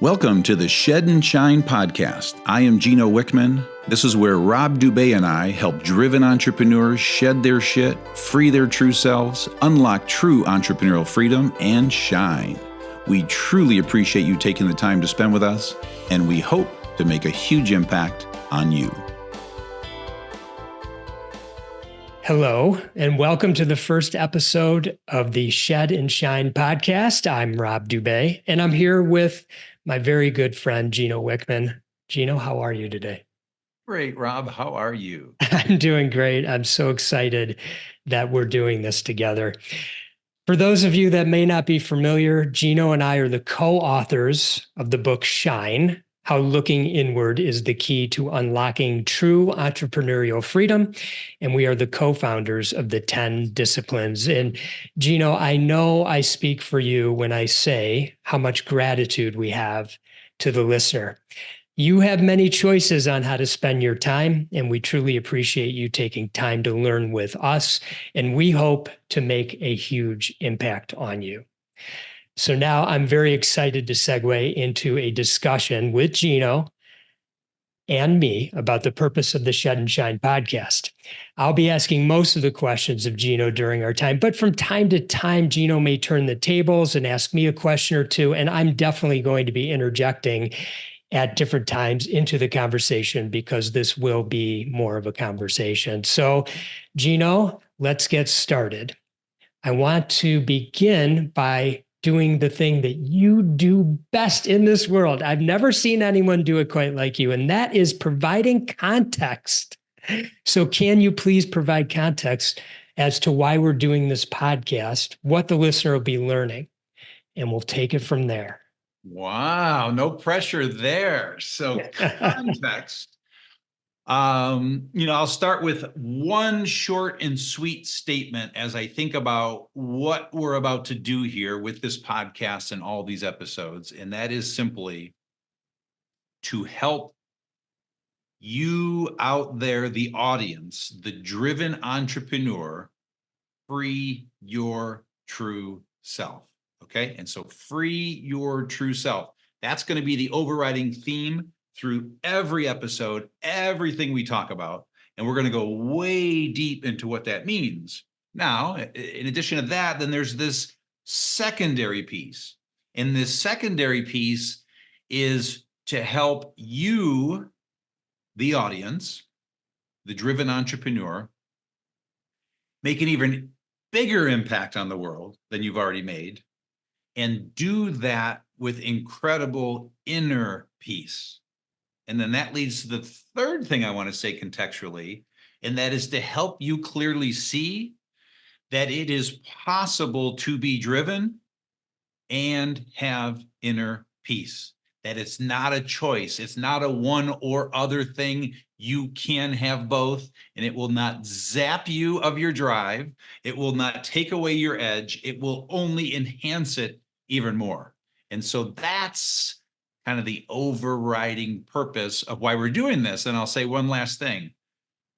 Welcome to the Shed and Shine podcast. I am Gino Wickman. This is where Rob Dube and I help driven entrepreneurs shed their shit, free their true selves, unlock true entrepreneurial freedom, and shine. We truly appreciate you taking the time to spend with us, and we hope to make a huge impact on you. Hello, and welcome to the first episode of the Shed and Shine podcast. I'm Rob Dube, and I'm here with my very good friend, Gino Wickman. Gino, how are you today? Great, Rob. How are you? I'm doing great. I'm so excited that we're doing this together. For those of you that may not be familiar, Gino and I are the co-authors of the book Shine: How Looking Inward is the Key to Unlocking True Entrepreneurial Freedom. And we are the co-founders of the 10 disciplines. And Gino, I know I speak for you when I say how much gratitude we have to the listener. You have many choices on how to spend your time, and we truly appreciate you taking time to learn with us. And we hope to make a huge impact on you. So now I'm very excited to segue into a discussion with Gino and me about the purpose of the Shed and Shine podcast. I'll be asking most of the questions of Gino during our time, but from time to time, Gino may turn the tables and ask me a question or two, and I'm definitely going to be interjecting at different times into the conversation because this will be more of a conversation. So, Gino, let's get started. I want to begin by doing the thing that you do best in this world. I've never seen anyone do it quite like you, and that is providing context. So can you please provide context as to why we're doing this podcast, what the listener will be learning, and we'll take it from there. Wow, no pressure there. So context. I'll start with one short and sweet statement as I think about what we're about to do here with this podcast and all these episodes. And that is simply to help you out there, the audience, the driven entrepreneur, free your true self. Okay. And so free your true self. That's going to be the overriding theme through every episode, everything we talk about, and we're going to go way deep into what that means. Now, in addition to that, then there's this secondary piece. And this secondary piece is to help you, the audience, the driven entrepreneur, make an even bigger impact on the world than you've already made, and do that with incredible inner peace. And then that leads to the third thing I want to say contextually, and that is to help you clearly see that it is possible to be driven and have inner peace, that it's not a choice. It's not a one or other thing. You can have both, and it will not zap you of your drive. It will not take away your edge. It will only enhance it even more. And so that's kind of the overriding purpose of why we're doing this. And I'll say one last thing.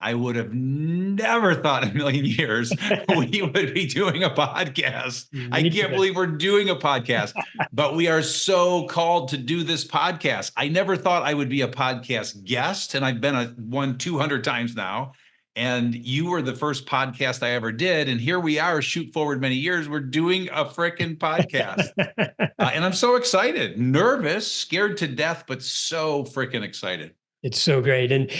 I would have never thought in a million years we would be doing a podcast. I can't believe we're doing a podcast, but we are so called to do this podcast. I never thought I would be a podcast guest, and I've been one 200 times now. And you were the first podcast I ever did. And here we are, shoot forward many years, we're doing a freaking podcast. And I'm so excited, nervous, scared to death, but so freaking excited. It's so great. And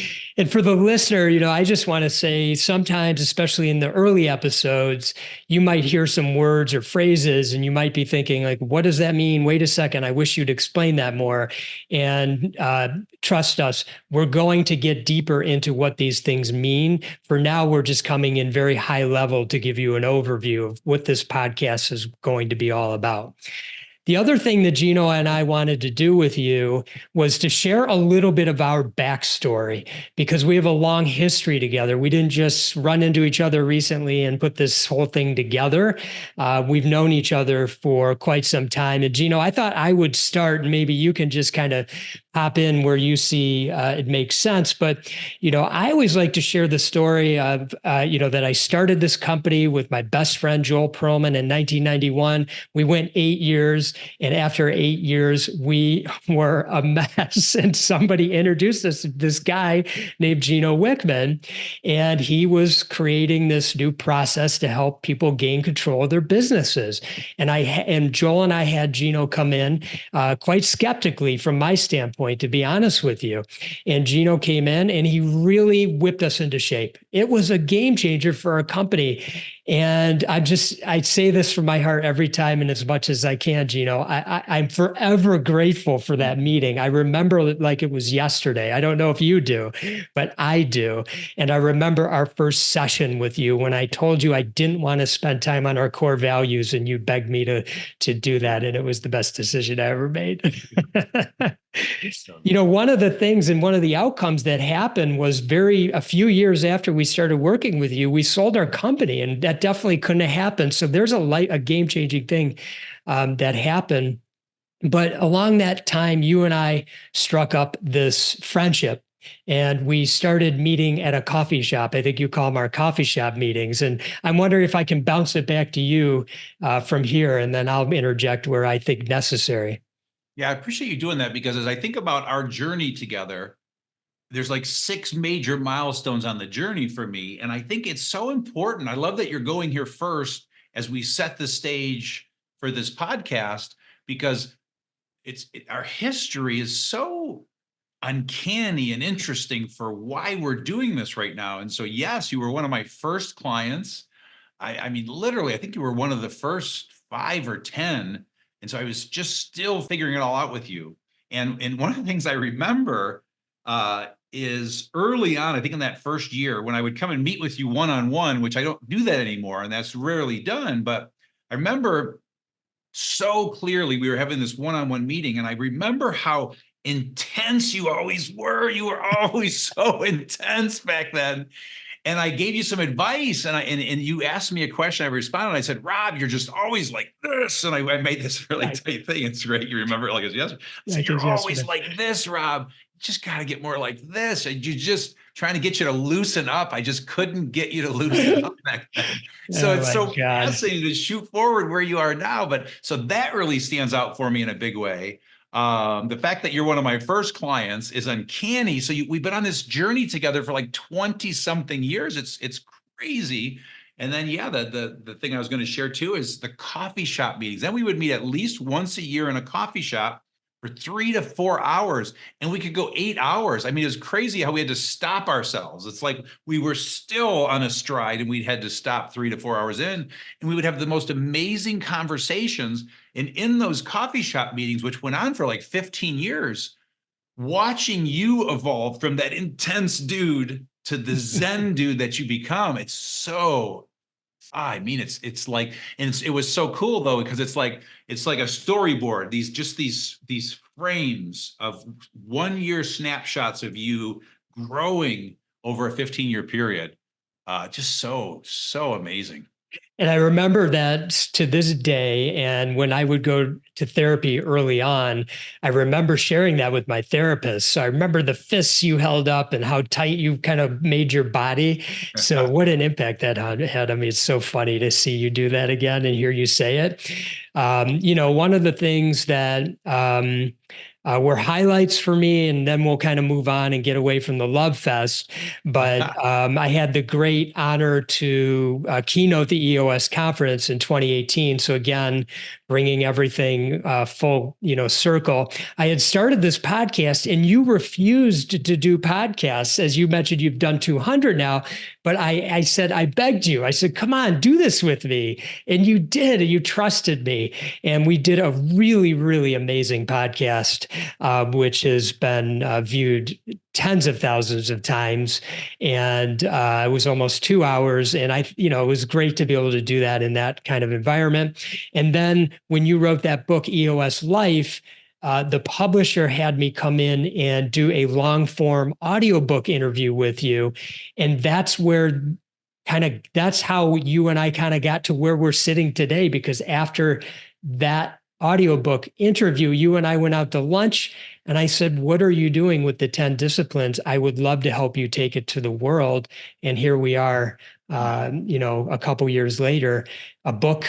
for the listener, I just want to say sometimes, especially in the early episodes, you might hear some words or phrases and you might be thinking like, what does that mean? Wait a second. I wish you'd explain that more. And trust us, we're going to get deeper into what these things mean. For now, we're just coming in very high level to give you an overview of what this podcast is going to be all about. The other thing that Gino and I wanted to do with you was to share a little bit of our backstory, because we have a long history together. We didn't just run into each other recently and put this whole thing together. We've known each other for quite some time. And Gino, I thought I would start, and maybe you can just kind of hop in where you see it makes sense. But, I always like to share the story of, that I started this company with my best friend, Joel Perlman, in 1991. We went 8 years. And after 8 years, we were a mess. And somebody introduced us to this guy named Gino Wickman. And he was creating this new process to help people gain control of their businesses. And Joel and I had Gino come in quite skeptically from my standpoint, to be honest with you. And Gino came in and he really whipped us into shape. It was a game changer for our company. And I say this from my heart every time and as much as I can, Gino. I'm forever grateful for that meeting. I remember it like it was yesterday. I don't know if you do, but I do. And I remember our first session with you when I told you I didn't want to spend time on our core values, and you begged me to do that. And it was the best decision I ever made. One of the things and one of the outcomes that happened was a few years after we started working with you, we sold our company, and that definitely couldn't have happened. So there's a game-changing thing that happened. But along that time, you and I struck up this friendship, and we started meeting at a coffee shop. I think you call them our coffee shop meetings. And I'm wondering if I can bounce it back to you from here, and then I'll interject where I think necessary. Yeah, I appreciate you doing that, because as I think about our journey together, there's like 6 major milestones on the journey for me. And I think it's so important. I love that you're going here first as we set the stage for this podcast, because our history is so uncanny and interesting for why we're doing this right now. And so, yes, you were one of my first clients. I mean, literally, I think you were one of the first 5 or 10. And so I was just still figuring it all out with you. And one of the things I remember is early on, I think in that first year, when I would come and meet with you one-on-one, which I don't do that anymore, and that's rarely done. But I remember so clearly we were having this one-on-one meeting, and I remember how intense you always were. You were always so intense back then. And I gave you some advice, and you asked me a question. I responded. I said, "Rob, you're just always like this." And I made this really tight thing. It's great. You remember it like it's yesterday. So you're always like this, Rob. You just got to get more like this. And you just trying to get you to loosen up. I just couldn't get you to loosen up back then. So it's so fascinating to shoot forward where you are now. But so that really stands out for me in a big way. The fact that you're one of my first clients is uncanny. So we've been on this journey together for like 20 something years. It's crazy. And then, yeah, the thing I was going to share too is the coffee shop meetings. Then we would meet at least once a year in a coffee shop for 3 to 4 hours, and we could go 8 hours. I mean, it was crazy how we had to stop ourselves. It's like we were still on a stride, and we had to stop 3 to 4 hours in, and we would have the most amazing conversations. And in those coffee shop meetings, which went on for like 15 years, watching you evolve from that intense dude to the Zen dude that you become, it's so, I mean, it's like, and it was so cool though, because it's like a storyboard, these frames of 1 year snapshots of you growing over a 15-year period. Just so amazing. And I remember that to this day. And when I would go to therapy early on, I remember sharing that with my therapist. So I remember the fists you held up and how tight you kind of made your body. So what an impact that had on me. It's so funny to see you do that again and hear you say it. One of the things that were highlights for me, and then we'll kind of move on and get away from the Love Fest. But I had the great honor to keynote the EOS conference in 2018. So again, bringing everything full, circle. I had started this podcast, and you refused to do podcasts. As you mentioned, you've done 200 now. But I said, I begged you. I said, come on, do this with me. And you did, and you trusted me. And we did a really, really amazing podcast, which has been viewed tens of thousands of times. And it was almost 2 hours. And it was great to be able to do that in that kind of environment. And then when you wrote that book, EOS Life, the publisher had me come in and do a long form audiobook interview with you. And that's how you and I kind of got to where we're sitting today, because after that audiobook interview, you and I went out to lunch, and I said, what are you doing with the 10 disciplines? I would love to help you take it to the world. And here we are, a couple years later, a book,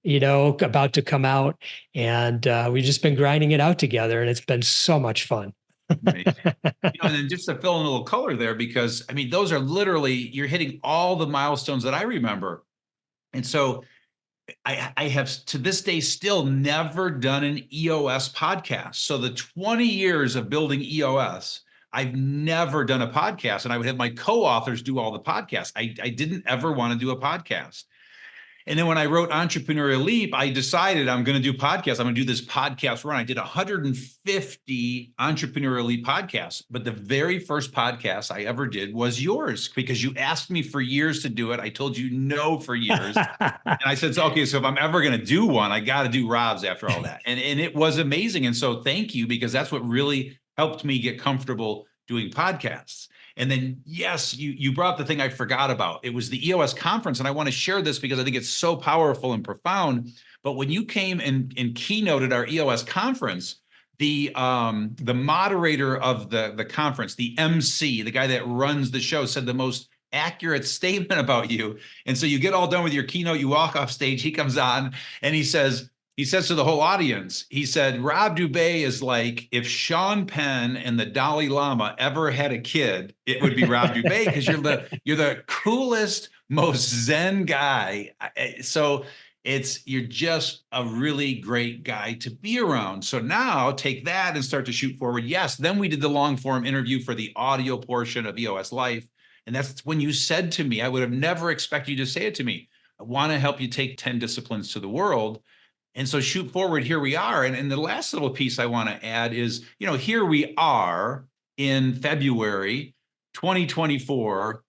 about to come out, and we've just been grinding it out together, and it's been so much fun. Amazing. And then just to fill in a little color there, because I mean, those are literally, you're hitting all the milestones that I remember. And so I have to this day still never done an EOS podcast. So the 20 years of building EOS, I've never done a podcast, and I would have my co-authors do all the podcasts. I didn't ever want to do a podcast. And then when I wrote Entrepreneurial Leap, I decided I'm going to do podcasts. I'm going to do this podcast run. I did 150 Entrepreneurial Leap podcasts, but the very first podcast I ever did was yours, because you asked me for years to do it. I told you no for years. And I said, okay, so if I'm ever going to do one, I got to do Rob's after all that. And it was amazing. And so thank you, because that's what really helped me get comfortable doing podcasts. And then, yes, you brought up the thing I forgot about. It was the EOS conference. And I want to share this because I think it's so powerful and profound. But when you came and keynoted our EOS conference, the moderator of the conference, the MC, the guy that runs the show, said the most accurate statement about you. And so you get all done with your keynote, you walk off stage, he comes on and he says to the whole audience, he said, Rob Dube is like, if Sean Penn and the Dalai Lama ever had a kid, it would be Rob Dube, because you're the coolest, most Zen guy. So you're just a really great guy to be around. So now take that and start to shoot forward. Yes. Then we did the long form interview for the audio portion of EOS Life. And that's when you said to me, I would have never expected you to say it to me, I want to help you take 10 disciplines to the world. And so shoot forward, here we are. And the last little piece I want to add is, here we are in February 2024,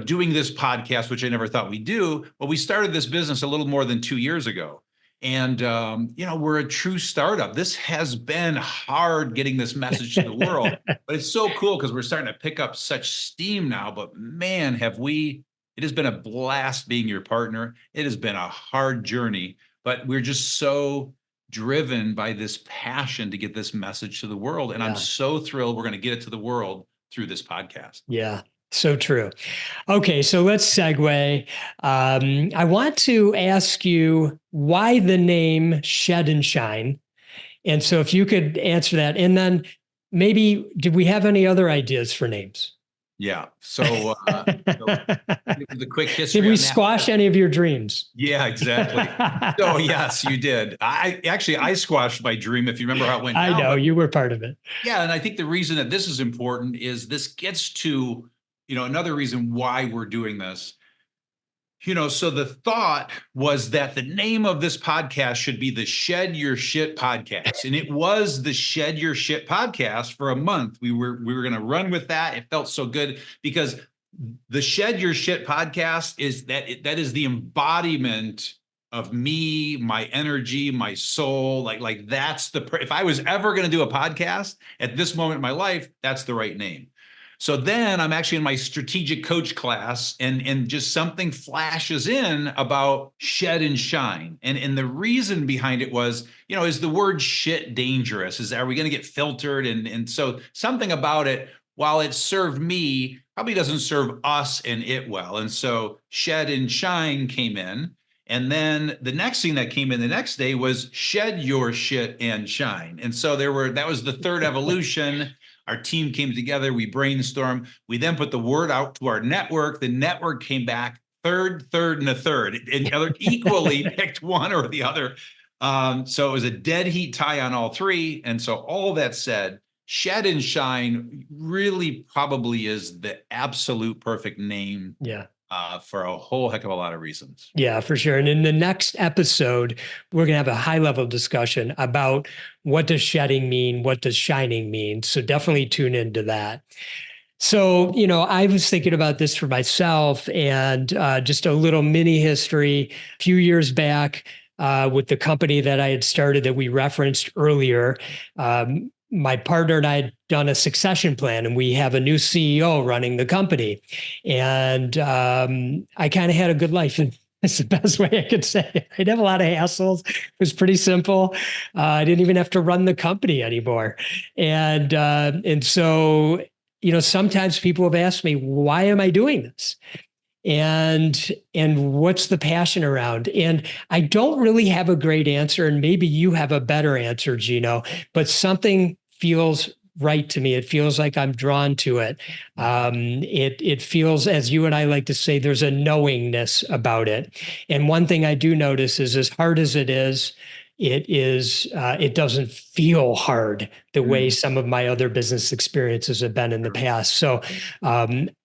doing this podcast, which I never thought we'd do. Well, we started this business a little more than 2 years ago. And, we're a true startup. This has been hard getting this message to the world, but it's so cool because we're starting to pick up such steam now. But man, it has been a blast being your partner. It has been a hard journey, but we're just so driven by this passion to get this message to the world. And I'm so thrilled we're going to get it to the world through this podcast. Yeah. So true. Okay, so let's segue. I want to ask you why the name Shed and Shine. And so if you could answer that, and then maybe, did we have any other ideas for names? Yeah. So the quick history. Did we squash any of your dreams? Yeah, exactly. So yes, you did. I squashed my dream, if you remember how it went down. I know, you were part of it. Yeah. And I think the reason that this is important is this gets to, another reason why we're doing this. So the thought was that the name of this podcast should be the Shed Your Shit Podcast. And it was the Shed Your Shit Podcast for a month. We were going to run with that. It felt so good because the Shed Your Shit Podcast is that is the embodiment of me, my energy, my soul. Like that's if I was ever going to do a podcast at this moment in my life, that's the right name. So then I'm actually in my strategic coach class and just something flashes in about shed and shine. And the reason behind it was, is the word shit dangerous? Are we going to get filtered? And so something about it, while it served me, probably doesn't serve us and it well. And so shed and shine came in. And then the next thing that came in the next day was shed your shit and shine. And so that was the third evolution. Our team came together, we brainstormed, we then put the word out to our network. The network came back third, and a third, and the other equally picked one or the other. So it was a dead heat tie on all three. And so all that said, Shed and Shine really probably is the absolute perfect name. Yeah. For a whole heck of a lot of reasons. Yeah, for sure. And in the next episode, we're going to have a high level discussion about what does shedding mean? What does shining mean? So definitely tune into that. So, I was thinking about this for myself and just a little mini history. A few years back with the company that I had started that we referenced earlier, my partner and I had done a succession plan, and we have a new CEO running the company. And I kind of had a good life It's the best way I could say it. I didn't have a lot of hassles. It was pretty simple. I didn't even have to run the company anymore. And so, sometimes people have asked me, why am I doing this? And what's the passion around? And I don't really have a great answer, and maybe you have a better answer, Gino, but something feels right to me. It feels like I'm drawn to it. It feels, as you and I like to say, there's a knowingness about it. And one thing I do notice is, as hard as it is, it doesn't feel hard the way some of my other business experiences have been in the past. So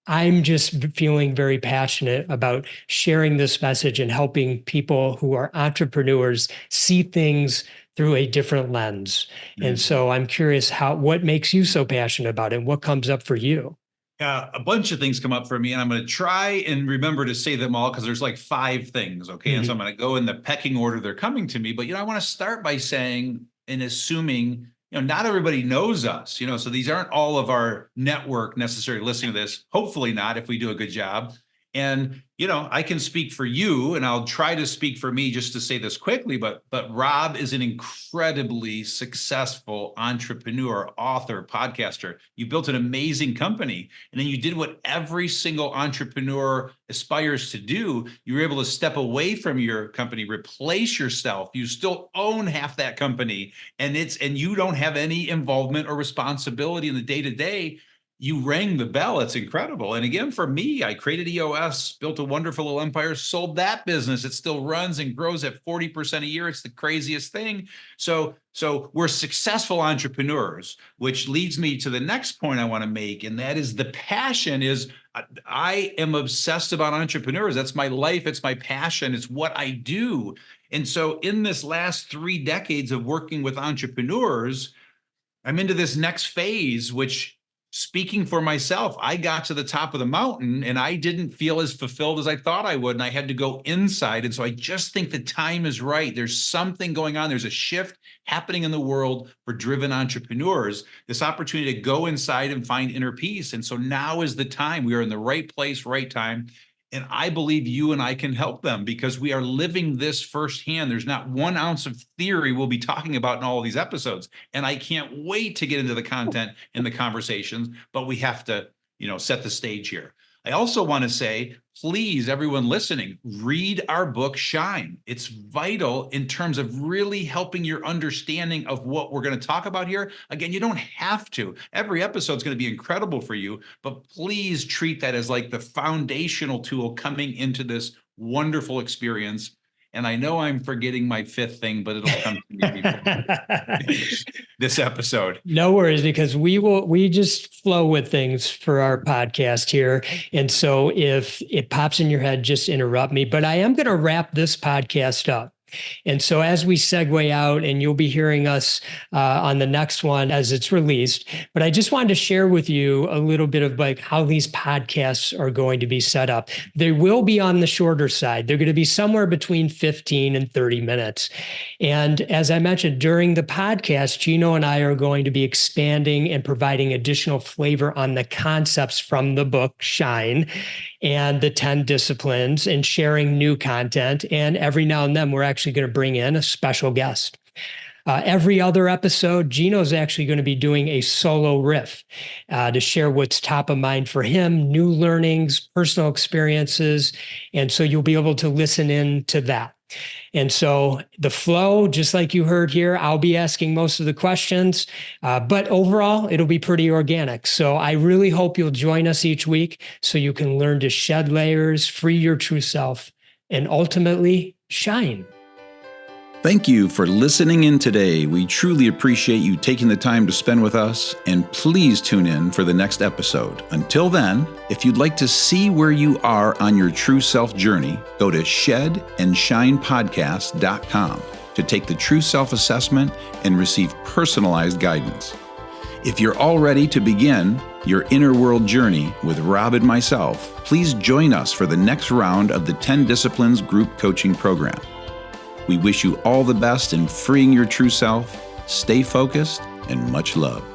I'm just feeling very passionate about sharing this message and helping people who are entrepreneurs see things through a different lens. And so I'm curious what makes you so passionate about it, and what comes up for you? A bunch of things come up for me, and I'm going to try and remember to say them all, because there's like 5 things. Okay. And so I'm going to go in the pecking order they're coming to me. But, I want to start by saying and assuming, not everybody knows us, so these aren't all of our network necessarily listening to this. Hopefully not, if we do a good job. And, I can speak for you, and I'll try to speak for me just to say this quickly, but Rob is an incredibly successful entrepreneur, author, podcaster. You built an amazing company, and then you did what every single entrepreneur aspires to do. You were able to step away from your company, replace yourself. You still own half that company, and you don't have any involvement or responsibility in the day-to-day. You rang the bell. It's incredible. And again, for me, I created EOS, built a wonderful little empire, sold that business. It still runs and grows at 40% a year. It's the craziest thing. So we're successful entrepreneurs, which leads me to the next point I want to make. And that is, the passion is, I am obsessed about entrepreneurs. That's my life. It's my passion. It's what I do. And so in this last 3 decades of working with entrepreneurs, I'm into this next phase, which, speaking for myself, I got to the top of the mountain and I didn't feel as fulfilled as I thought I would. And I had to go inside. And so I just think the time is right. There's something going on. There's a shift happening in the world for driven entrepreneurs, this opportunity to go inside and find inner peace. And so now is the time. We are in the right place, right time. And I believe you and I can help them, because we are living this firsthand. There's not 1 ounce of theory we'll be talking about in all of these episodes. And I can't wait to get into the content and the conversations, but we have to, set the stage here. I also want to say, please, everyone listening, read our book, Shine. It's vital in terms of really helping your understanding of what we're going to talk about here. Again, you don't have to. Every episode is going to be incredible for you, but please treat that as like the foundational tool coming into this wonderful experience. And I know I'm forgetting my 5th thing, but it'll come to me before this episode. No worries, because we just flow with things for our podcast here. And so if it pops in your head, just interrupt me. But I am going to wrap this podcast up. And so as we segue out, and you'll be hearing us on the next one as it's released, but I just wanted to share with you a little bit of like how these podcasts are going to be set up. They will be on the shorter side. They're going to be somewhere between 15 and 30 minutes. And as I mentioned, during the podcast, Gino and I are going to be expanding and providing additional flavor on the concepts from the book Shine and the 10 disciplines, and sharing new content. And every now and then, we're actually going to bring in a special guest. Every other episode, Gino's actually going to be doing a solo riff to share what's top of mind for him, new learnings, personal experiences. And so you'll be able to listen in to that. And so the flow, just like you heard here, I'll be asking most of the questions, but overall, it'll be pretty organic. So I really hope you'll join us each week so you can learn to shed layers, free your true self, and ultimately shine. Thank you for listening in today. We truly appreciate you taking the time to spend with us, and please tune in for the next episode. Until then, if you'd like to see where you are on your true self journey, go to shedandshinepodcast.com to take the true self assessment and receive personalized guidance. If you're all ready to begin your inner world journey with Rob and myself, please join us for the next round of the 10 Disciplines Group Coaching Program. We wish you all the best in freeing your true self. Stay focused, and much love.